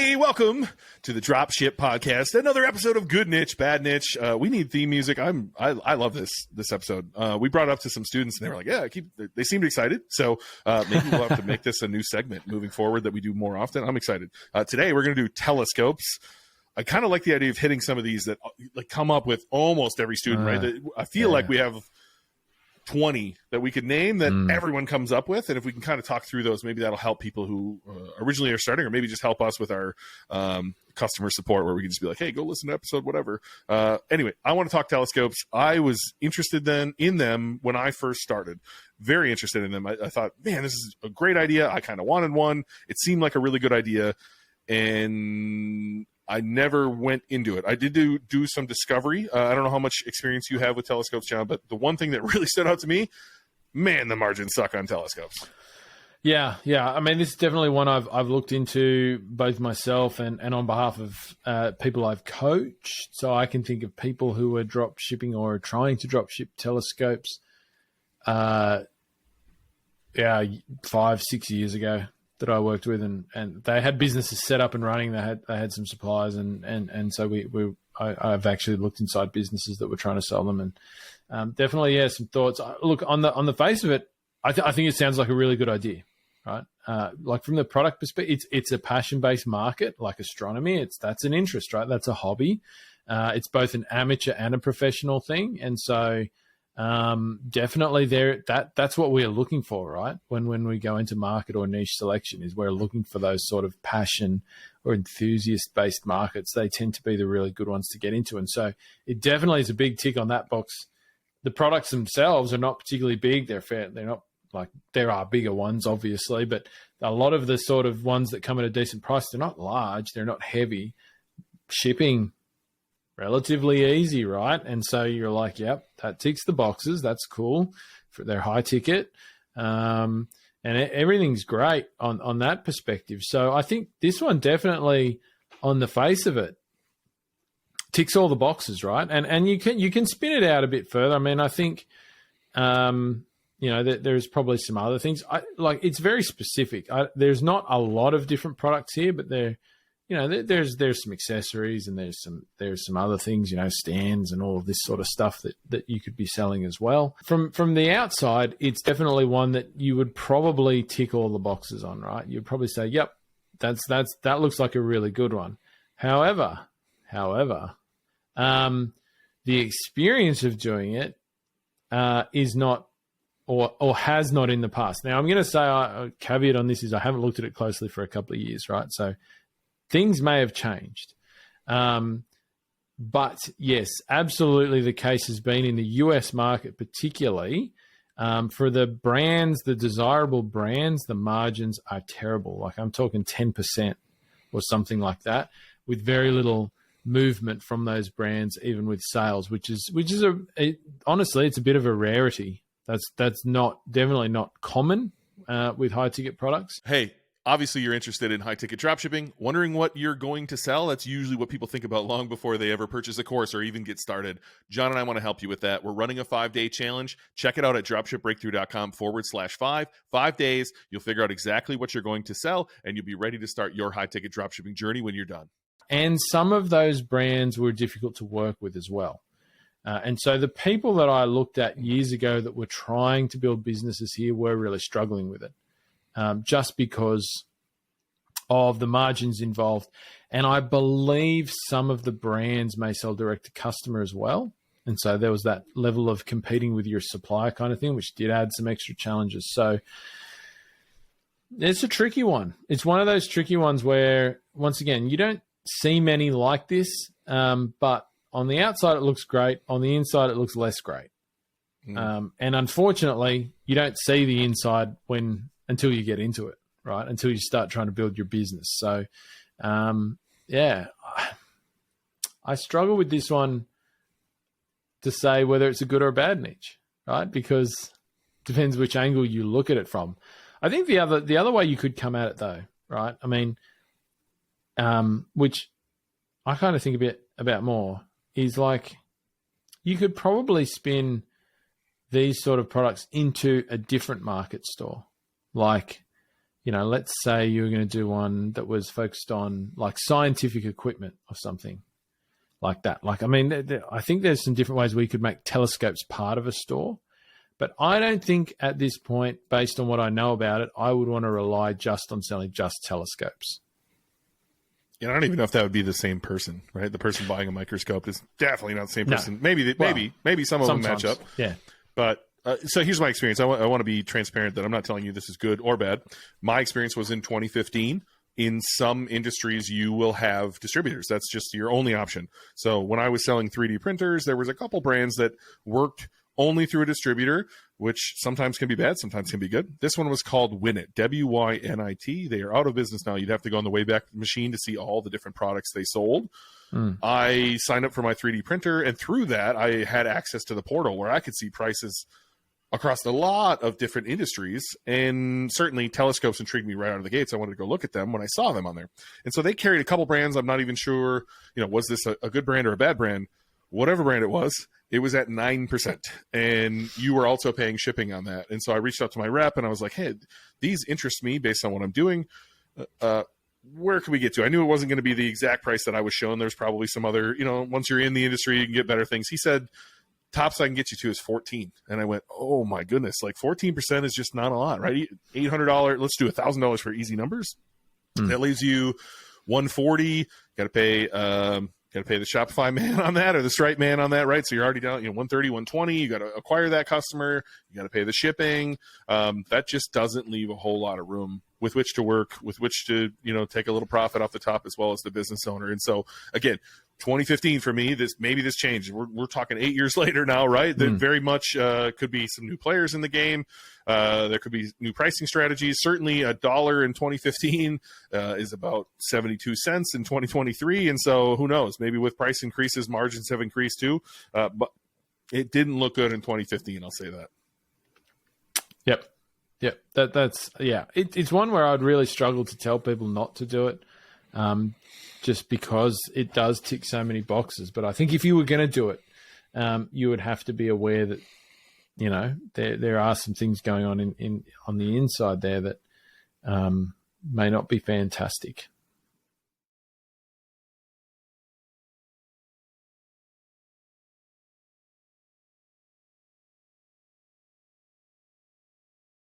Hey, welcome to the Dropship Podcast. Another episode of Good Niche, Bad Niche. We need theme music. I love this episode. We brought it up to some students, and they were like, "Yeah, they seemed excited." So maybe we'll have to make this a new segment moving forward that we do more often. I'm excited. Today we're going to do telescopes. I kind of like the idea of hitting some of these that like come up with almost every student, right? I feel like we have 20 that we could name that everyone comes up with, and if we can kind of talk through those, maybe that'll help people who originally are starting, or maybe just help us with our customer support, where we can just be like, hey, go listen to episode whatever. Anyway, I want to talk telescopes. I was interested in them when I first started, very interested in them. I thought, man, this is a great idea. I kind of wanted one. It seemed like a really good idea, and I never went into it. I did do some discovery. I don't know how much experience you have with telescopes, John, but the one thing that really stood out to me, man, the margins suck on telescopes. Yeah. I mean, this is definitely one I've looked into both myself and on behalf of people I've coached. So I can think of people who are drop shipping or trying to drop ship telescopes 5-6 years ago that I worked with, and they had businesses set up and running. They had some suppliers, and so I've actually looked inside businesses that were trying to sell them, and definitely some thoughts. Look, on the face of it, I think it sounds like a really good idea, right? Like from the product perspective, it's a passion based market like astronomy. That's an interest, right? That's a hobby. It's both an amateur and a professional thing, and so. Definitely that's what we're looking for, right? When we go into market or niche selection, is we're looking for those sort of passion or enthusiast based markets. They tend to be the really good ones to get into. And so it definitely is a big tick on that box. The products themselves are not particularly big. They're not like, there are bigger ones obviously, but a lot of the sort of ones that come at a decent price, they're not large. They're not heavy. Shipping, relatively easy, right? And so you're like, yep, that ticks the boxes. That's cool. They're high ticket. And everything's great on that perspective. So I think this one definitely, on the face of it, ticks all the boxes, right? And you can spin it out a bit further. I mean, I think, there's probably some other things. It's very specific. There's not a lot of different products here, but there's some accessories, and there's some other things, stands and all of this sort of stuff that you could be selling as well. From the outside, it's definitely one that you would probably tick all the boxes on, right? You'd probably say, yep, that looks like a really good one. However, the experience of doing it is not, or has not in the past. Now, I'm going to say a caveat on this is I haven't looked at it closely for a couple of years, right? So things may have changed. But yes, absolutely the case has been in the US market, particularly for the brands, the desirable brands, the margins are terrible. Like I'm talking 10% or something like that, with very little movement from those brands, even with sales, which is honestly, it's a bit of a rarity. That's definitely not common with high ticket products. Hey, obviously, you're interested in high-ticket dropshipping, wondering what you're going to sell. That's usually what people think about long before they ever purchase a course or even get started. John and I want to help you with that. We're running a 5-day challenge. Check it out at dropshipbreakthru.com/5. 5 days, you'll figure out exactly what you're going to sell, and you'll be ready to start your high-ticket dropshipping journey when you're done. And some of those brands were difficult to work with as well. And so the people that I looked at years ago that were trying to build businesses here were really struggling with it. Just because of the margins involved. And I believe some of the brands may sell direct to customer as well. And so there was that level of competing with your supplier kind of thing, which did add some extra challenges. So it's a tricky one. It's one of those tricky ones where, once again, you don't see many like this, but on the outside it looks great. On the inside it looks less great. And unfortunately, you don't see the inside until you get into it, right? Until you start trying to build your business. So, I struggle with this one to say whether it's a good or a bad niche, right? Because it depends which angle you look at it from. I think the other way you could come at it though, right? I mean, which I kind of think a bit about more, is like you could probably spin these sort of products into a different market store. Like, let's say you were going to do one that was focused on like scientific equipment or something like that. Like, I mean, I think there's some different ways we could make telescopes part of a store, but I don't think at this point, based on what I know about it, I would want to rely just on selling just telescopes. Yeah, I don't even know if that would be the same person, right? The person buying a microscope is definitely not the same person. No. Maybe some of them match up. Yeah. But so here's my experience. I want to be transparent that I'm not telling you this is good or bad. My experience was in 2015. In some industries, you will have distributors. That's just your only option. So when I was selling 3D printers, there was a couple brands that worked only through a distributor, which sometimes can be bad, sometimes can be good. This one was called Winit, W-Y-N-I-T. They are out of business now. You'd have to go on the Wayback Machine to see all the different products they sold. I signed up for my 3D printer, and through that, I had access to the portal where I could see prices across a lot of different industries, and certainly telescopes intrigued me right out of the gates. I wanted to go look at them when I saw them on there. And so they carried a couple brands. I'm not even sure, was this a good brand or a bad brand? Whatever brand it was at 9%. And you were also paying shipping on that. And so I reached out to my rep and I was like, hey, these interest me based on what I'm doing. Where can we get to? I knew it wasn't going to be the exact price that I was shown. There's probably some other, once you're in the industry, you can get better things. He said, tops I can get you to is 14. And I went, oh my goodness, like 14% is just not a lot, right? $800, let's do $1,000 for easy numbers. That leaves you $140. Got to pay the Shopify man on that or the Stripe man on that, right? So you're already down, $130, $120. You got to acquire that customer. You got to pay the shipping. That just doesn't leave a whole lot of room with which to work, with which to, take a little profit off the top as well as the business owner. And so again, 2015 for me, this changed. We're talking 8 years later now, right? There very much could be some new players in the game. There could be new pricing strategies. Certainly $1 in 2015 is about 72 cents in 2023. And so who knows, maybe with price increases, margins have increased too. But it didn't look good in 2015. I'll say that. Yep. It's one where I'd really struggle to tell people not to do it. Just because it does tick so many boxes. But I think if you were going to do it, you would have to be aware that, there are some things going on on the inside there that may not be fantastic.